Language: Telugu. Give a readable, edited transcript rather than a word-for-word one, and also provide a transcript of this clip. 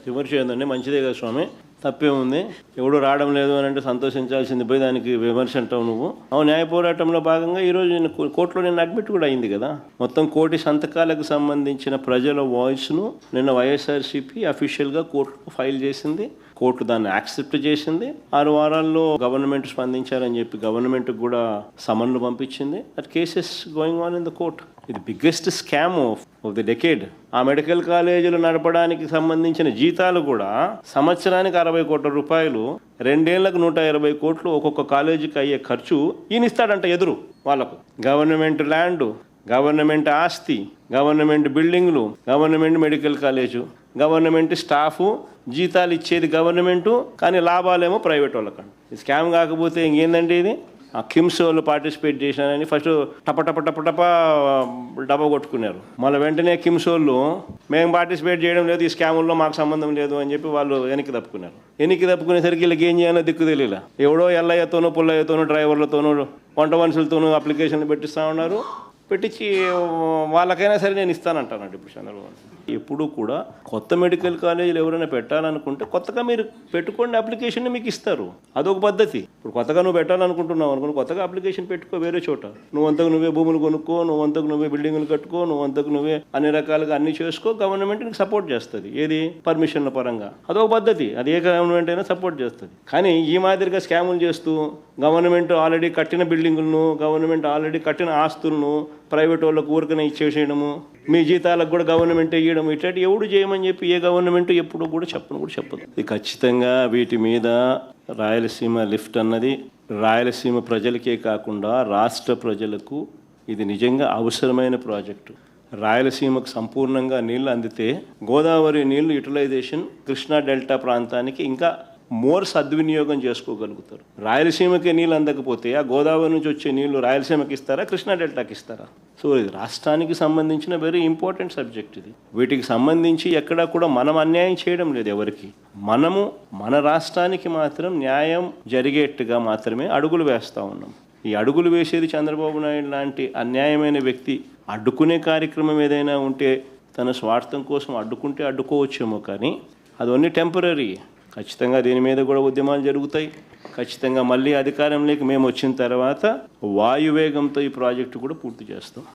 విమర్శ ఏందండి, మంచిదే కదా స్వామి, తప్పే ఉంది. ఎవడు రావడం లేదు అని అంటే సంతోషించాల్సింది పోయి దానికి విమర్శ అంటావు నువ్వు. న్యాయ పోరాటంలో భాగంగా ఈరోజు నేను కోర్టులో నేను అడ్మిట్ కూడా అయింది కదా. మొత్తం 1,000,000 సంతకాలకు సంబంధించిన ప్రజల వాయిస్ను నిన్న వైఎస్ఆర్సీపీ అఫీషియల్గా కోర్టుకు ఫైల్ చేసింది. కోర్టు దాన్ని యాక్సెప్ట్ చేసింది. 6 వారాల్లో గవర్నమెంట్ స్పందించారని చెప్పి గవర్నమెంట్కి కూడా సమన్లు పంపించింది. That cases going on in the court. ఇది biggest scam of the decade. ఆ మెడికల్ కాలేజీలు నడపడానికి సంబంధించిన జీతాలు కూడా సంవత్సరానికి 60 కోట్ల రూపాయలు, 2 ఏళ్లకు 120 కోట్లు ఒక్కొక్క కాలేజీకి అయ్యే ఖర్చు ఈయన ఇస్తాడంట ఎదురు వాళ్ళకు. గవర్నమెంట్ ల్యాండ్, గవర్నమెంట్ ఆస్తి, గవర్నమెంట్ బిల్డింగ్లు, government medical college, government staff, జీతాలు ఇచ్చేది గవర్నమెంటు, కానీ లాభాలేమో ప్రైవేట్ వాళ్ళకండి. ఈ స్కామ్ కాకపోతే ఇంకేందండి ఇది? ఆ కిమ్స్ వాళ్ళు పార్టిసిపేట్ చేసినారని ఫస్ట్ టప డబ్బా కొట్టుకున్నారు. మళ్ళీ వెంటనే కిమ్స్ వాళ్ళు మేము పార్టిసిపేట్ చేయడం లేదు, ఈ స్కాముల్లో మాకు సంబంధం లేదు అని చెప్పి వాళ్ళు వెనక్కి తప్పుకున్నారు. వెనక్కి తప్పుకునేసరికి వీళ్ళకి ఏం చేయాలో దిక్కు తెలియలే. ఎవడో ఎల్లయ్యతోనూ పుల్లయ్యతోనూ డ్రైవర్లతోనూ వంట మనుషులతోనూ అప్లికేషన్లు పెట్టిస్తూ ఉన్నారు. పెట్టించి వాళ్ళకైనా సరే నేను ఇస్తానంటానండి ఇప్పుడు చంద్రబాబు. ఎప్పుడు కూడా కొత్త మెడికల్ కాలేజీలు ఎవరైనా పెట్టాలనుకుంటే కొత్తగా మీరు పెట్టుకోండి, అప్లికేషన్ మీకు ఇస్తారు. అదొక పద్ధతి. ఇప్పుడు కొత్తగా నువ్వు పెట్టాలనుకుంటున్నావు అనుకో, కొత్తగా అప్లికేషన్ పెట్టుకో వేరే చోట. నువ్వంతకు నువ్వే భూములు కొనుక్కో, నువ్వంతకు నువ్వే బిల్డింగులు కట్టుకో, నువ్వంతకు నువ్వే అన్ని రకాలుగా అన్ని చేసుకో. గవర్నమెంట్ నీకు సపోర్ట్ చేస్తుంది. ఏది? పర్మిషన్ల పరంగా. అదొక పద్ధతి. అది ఏ గవర్నమెంట్ అయినా సపోర్ట్ చేస్తుంది. కానీ ఈ మాదిరిగా స్కాములు చేస్తూ గవర్నమెంట్ ఆల్రెడీ కట్టిన బిల్డింగులను, గవర్నమెంట్ ఆల్రెడీ కట్టిన ఆస్తులను ప్రైవేట్ వాళ్ళకు ఊరికనే ఇచ్చేసేయడము, మీ జీతాలకు కూడా గవర్నమెంట్ ఇవ్వడం, ఇట్లాంటి ఎవడు చేయమని చెప్పి ఏ గవర్నమెంట్ ఎప్పుడు కూడా చెప్పదు. ఇది ఖచ్చితంగా వీటి మీద రాయలసీమ లిఫ్ట్ అన్నది రాయలసీమ ప్రజలకే కాకుండా రాష్ట్ర ప్రజలకు ఇది నిజంగా అవసరమైన ప్రాజెక్టు. రాయలసీమకు సంపూర్ణంగా నీళ్లు అందితే గోదావరి నీళ్లు యూటిలైజేషన్ కృష్ణా డెల్టా ప్రాంతానికి ఇంకా మోర్ సద్వినియోగం చేసుకోగలుగుతారు. రాయలసీమకి నీళ్ళు అందకపోతే ఆ గోదావరి నుంచి వచ్చే నీళ్లు రాయలసీమకి ఇస్తారా, కృష్ణా డెల్టాకి ఇస్తారా? సో ఇది రాష్ట్రానికి సంబంధించిన వెరీ ఇంపార్టెంట్ సబ్జెక్ట్. ఇది వీటికి సంబంధించి ఎక్కడా కూడా మనం అన్యాయం చేయడం లేదు ఎవరికి. మనము మన రాష్ట్రానికి మాత్రం న్యాయం జరిగేట్టుగా మాత్రమే అడుగులు వేస్తూ ఉన్నాం. ఈ అడుగులు వేసేది చంద్రబాబు నాయుడు లాంటి అన్యాయమైన వ్యక్తి అడ్డుకునే కార్యక్రమం ఏదైనా ఉంటే తన స్వార్థం కోసం అడ్డుకుంటే అడ్డుకోవచ్చేమో, కానీ అది ఓన్లీ టెంపరీ. ఖచ్చితంగా దీని మీద కూడా ఉద్యమాలు జరుగుతాయి. ఖచ్చితంగా మళ్ళీ అధికారంలోకి మేము వచ్చిన తర్వాత వాయువేగంతో ఈ ప్రాజెక్టు కూడా పూర్తి చేస్తాం.